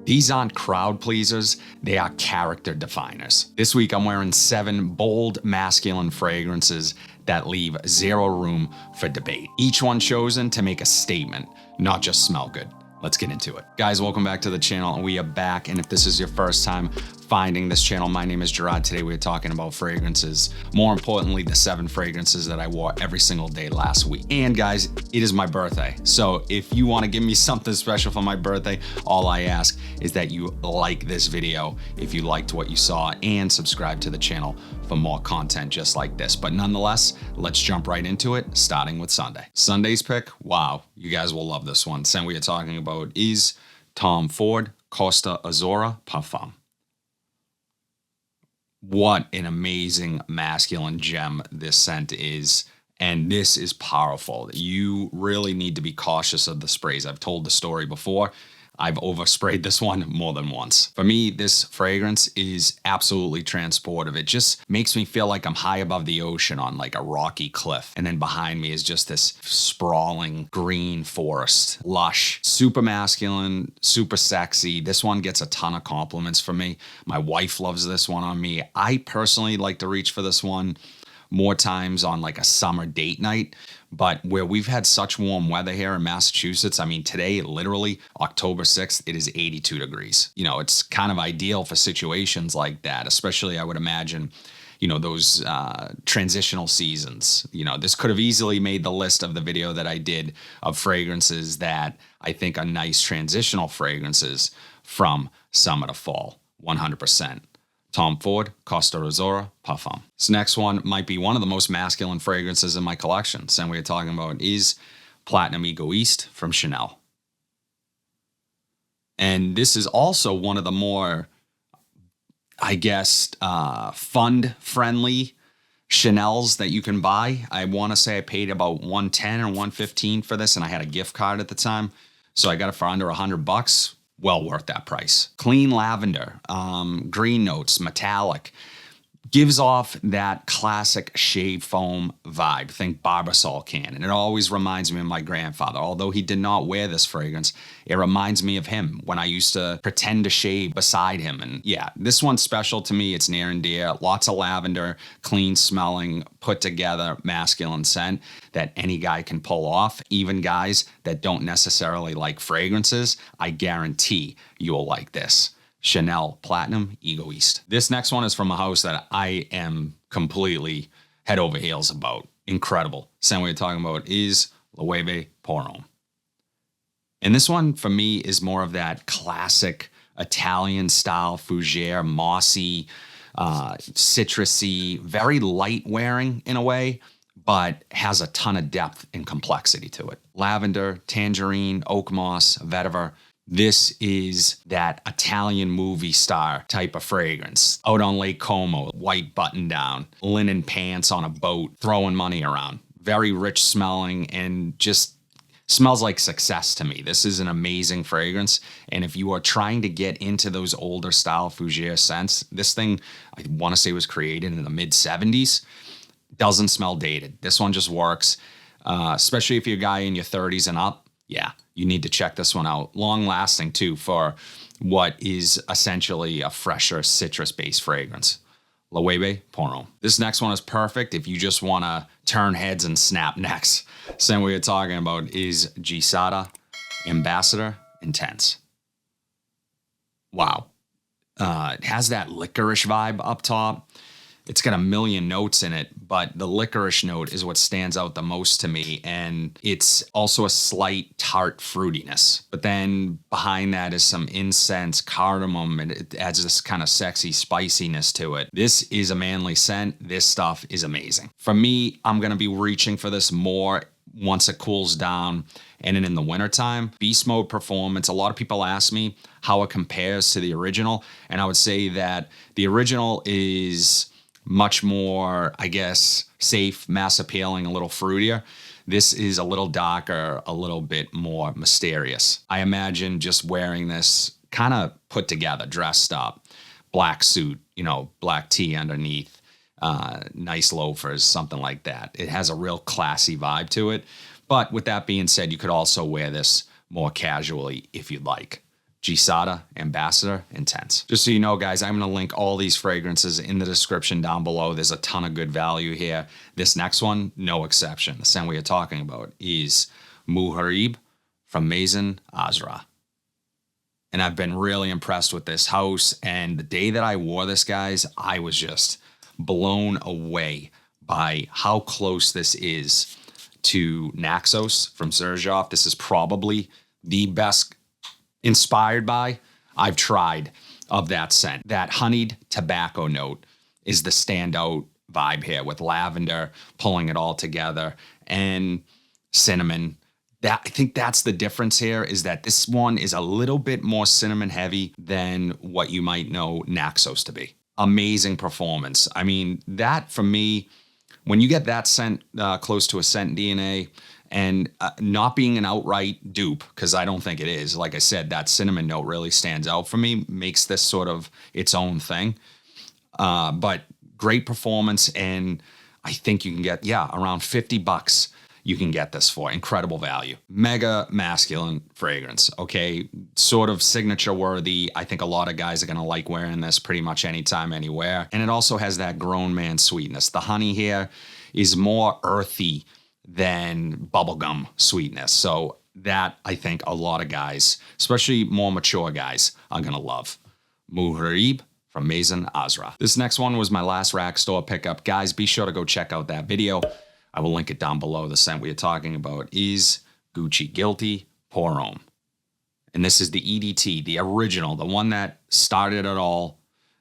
These aren't crowd pleasers, they are character definers. This week I'm wearing 7 bold masculine fragrances that leave zero room for debate. Each one chosen to make a statement, not just smell good. Let's get into it. Guys, welcome back to the channel. We are back, and if this is your first time finding this channel, my name is Gerard. Today we're talking about fragrances. More importantly, the 7 fragrances that I wore every single day last week. And guys, it is my birthday. So if you want to give me something special for my birthday, all I ask is that you like this video if you liked what you saw, and subscribe to the channel for more content just like this. But nonetheless, let's jump right into it, starting with Sunday. Sunday's pick, wow, you guys will love this one. Scent we are talking about is Tom Ford Costa Azzurra Parfum. What an amazing masculine gem this scent is. And this is powerful. You really need to be cautious of the sprays. I've told the story before. I've oversprayed this one more than once. For me, this fragrance is absolutely transportive. It just makes me feel like I'm high above the ocean on like a rocky cliff. And then behind me is just this sprawling green forest, lush, super masculine, super sexy. This one gets a ton of compliments from me. My wife loves this one on me. I personally like to reach for this one more times on like a summer date night. But where we've had such warm weather here in Massachusetts, I mean, today, literally October 6th, it is 82 degrees. You know, it's kind of ideal for situations like that, especially I would imagine, you know, those transitional seasons. You know, this could have easily made the list of the video that I did of fragrances that I think are nice transitional fragrances from summer to fall, 100%. Tom Ford Costa Azzurra Parfum. This next one might be one of the most masculine fragrances in my collection. And we're talking about is Platinum Égoïste from Chanel. And this is also one of the more, I guess, fund-friendly Chanels that you can buy. I want to say I paid about $110 or $115 for this, and I had a gift card at the time. So I got it for under $100. Well worth that price. Clean lavender, green notes, metallic. Gives off that classic shave foam vibe. Think Barbasol can. And it always reminds me of my grandfather. Although he did not wear this fragrance, it reminds me of him when I used to pretend to shave beside him. And yeah, this one's special to me. It's near and dear. Lots of lavender, clean smelling, put together masculine scent that any guy can pull off. Even guys that don't necessarily like fragrances, I guarantee you'll like this. Chanel Platinum Égoïste. This next one is from a house that I am completely head over heels about. Incredible. Scent we're talking about is Loewe Pour Homme. And this one for me is more of that classic Italian style fougere, mossy, citrusy, very light wearing in a way, but has a ton of depth and complexity to it. Lavender, tangerine, oak moss, vetiver. This is that Italian movie star type of fragrance. Out on Lake Como, white button down, linen pants on a boat, throwing money around. Very rich smelling and just smells like success to me. This is an amazing fragrance. And if you are trying to get into those older style fougere scents, this thing, I want to say was created in the mid 70s. Doesn't smell dated. This one just works, especially if you're a guy in your 30s and up. Yeah, you need to check this one out. Long lasting too for what is essentially a fresher citrus-based fragrance. Loewe Pour Homme. This next one is perfect if you just want to turn heads and snap necks. Same we're talking about is Gisada Ambassador Intense. Wow. It has that licorice vibe up top. It's got a million notes in it, but the licorice note is what stands out the most to me. And it's also a slight tart fruitiness. But then behind that is some incense, cardamom, and it adds this kind of sexy spiciness to it. This is a manly scent. This stuff is amazing. For me, I'm going to be reaching for this more once it cools down and in the wintertime. Beast mode performance. A lot of people ask me how it compares to the original. And I would say that the original is much more, I guess, safe, mass appealing, a little fruitier. This is a little darker, a little bit more mysterious. I imagine just wearing this kind of put together, dressed up, black suit, you know, black tee underneath, nice loafers, something like that. It has a real classy vibe to it. But with that being said, you could also wear this more casually if you'd like. Gisada Ambassador Intense. Just so you know, guys, I'm going to link all these fragrances in the description down below. There's a ton of good value here. This next one, no exception. The scent we are talking about is Muharib from Maison Azra. And I've been really impressed with this house. And the day that I wore this, guys, I was just blown away by how close this is to Naxos from Xerjoff. This is probably the best inspired by I've tried of that scent. That honeyed tobacco note is the standout vibe here, with lavender pulling it all together and cinnamon. I think that's the difference here, is that this one is a little bit more cinnamon heavy than what you might know Naxos to be. Amazing performance. I mean, that for me, when you get that scent close to a scent DNA, and not being an outright dupe, because I don't think it is. Like I said, that cinnamon note really stands out for me, makes this sort of its own thing. But great performance, and I think you can get, around $50 you can get this for. Incredible value. Mega masculine fragrance, okay? Sort of signature worthy. I think a lot of guys are gonna like wearing this pretty much anytime, anywhere. And it also has that grown man sweetness. The honey here is more earthy than bubblegum sweetness. So that, I think, a lot of guys, especially more mature guys, are gonna love. Muharib from Maison Azra. This next one was my last rack store pickup. Guys, be sure to go check out that video. I will link it down below. The scent we are talking about is Gucci Guilty Pour Homme. And this is the EDT, the original, the one that started it all.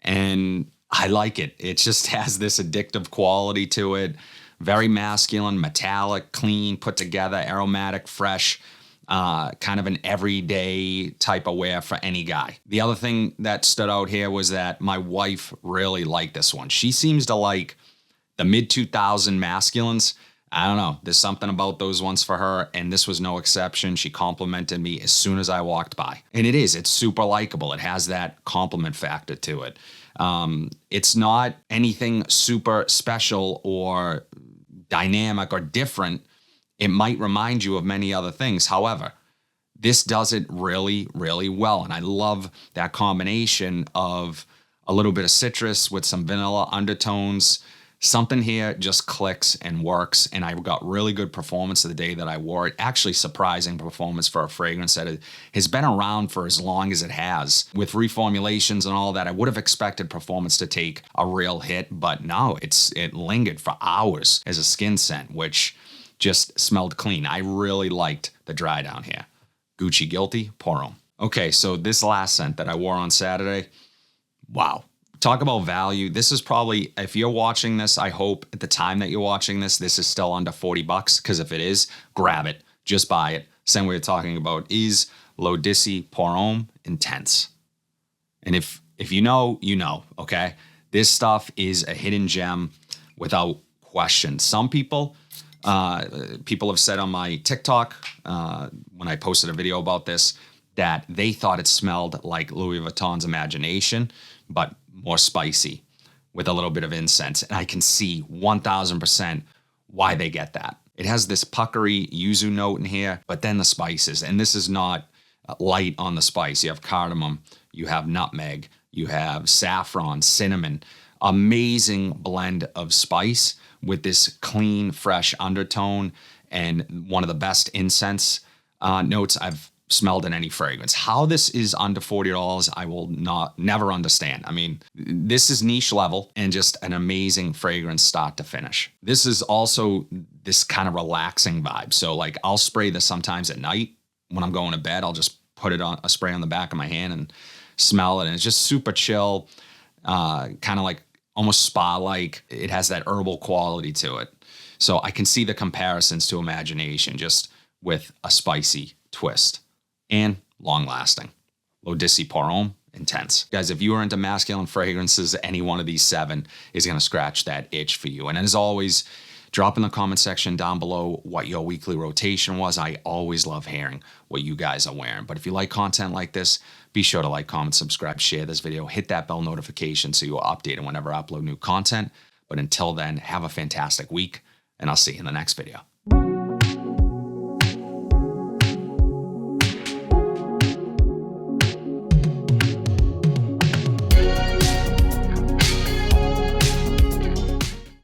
And I like it. It just has this addictive quality to it. Very masculine, metallic, clean, put together, aromatic, fresh, kind of an everyday type of wear for any guy. The other thing that stood out here was that my wife really liked this one. She seems to like the mid-2000 masculines. I don't know. There's something about those ones for her, and this was no exception. She complimented me as soon as I walked by. And it's super likable. It has that compliment factor to it. It's not anything super special or dynamic or different. It might remind you of many other things. However, this does it really, really well. And I love that combination of a little bit of citrus with some vanilla undertones. Something here just clicks and works, and I got really good performance the day that I wore it. Actually, surprising performance for a fragrance that has been around for as long as it has. With reformulations and all that, I would have expected performance to take a real hit, but no, it lingered for hours as a skin scent, which just smelled clean. I really liked the dry down here. Gucci Guilty Pour Homme. Okay, so this last scent that I wore on Saturday, wow. Talk about value. This is probably, if you're watching this, I hope at the time that you're watching this, this is still under $40, because if it is, grab it. Just buy it. Same way we're talking about is L'Odyssée Pour Homme Intense. And if you know, you know, okay? This stuff is a hidden gem without question. Some people have said on my TikTok, when I posted a video about this, that they thought it smelled like Louis Vuitton's Imagination, but more spicy with a little bit of incense. And I can see 1000% why they get that. It has this puckery yuzu note in here, but then the spices. And this is not light on the spice. You have cardamom, you have nutmeg, you have saffron, cinnamon. Amazing blend of spice with this clean, fresh undertone and one of the best incense notes I've smelled in any fragrance. How this is under $40, I will never understand. I mean, this is niche level and just an amazing fragrance start to finish. This is also this kind of relaxing vibe. So like I'll spray this sometimes at night when I'm going to bed. I'll just put it on a spray on the back of my hand and smell it. And it's just super chill, kind of like almost spa-like. It has that herbal quality to it. So I can see the comparisons to Imagination, just with a spicy twist. And long-lasting. L'Odyssée Pour Homme Intense. Guys, if you are into masculine fragrances, any one of these 7 is going to scratch that itch for you. And as always, drop in the comment section down below what your weekly rotation was. I always love hearing what you guys are wearing. But if you like content like this, be sure to like, comment, subscribe, share this video, hit that bell notification so you are updated whenever I upload new content. But until then, have a fantastic week, and I'll see you in the next video.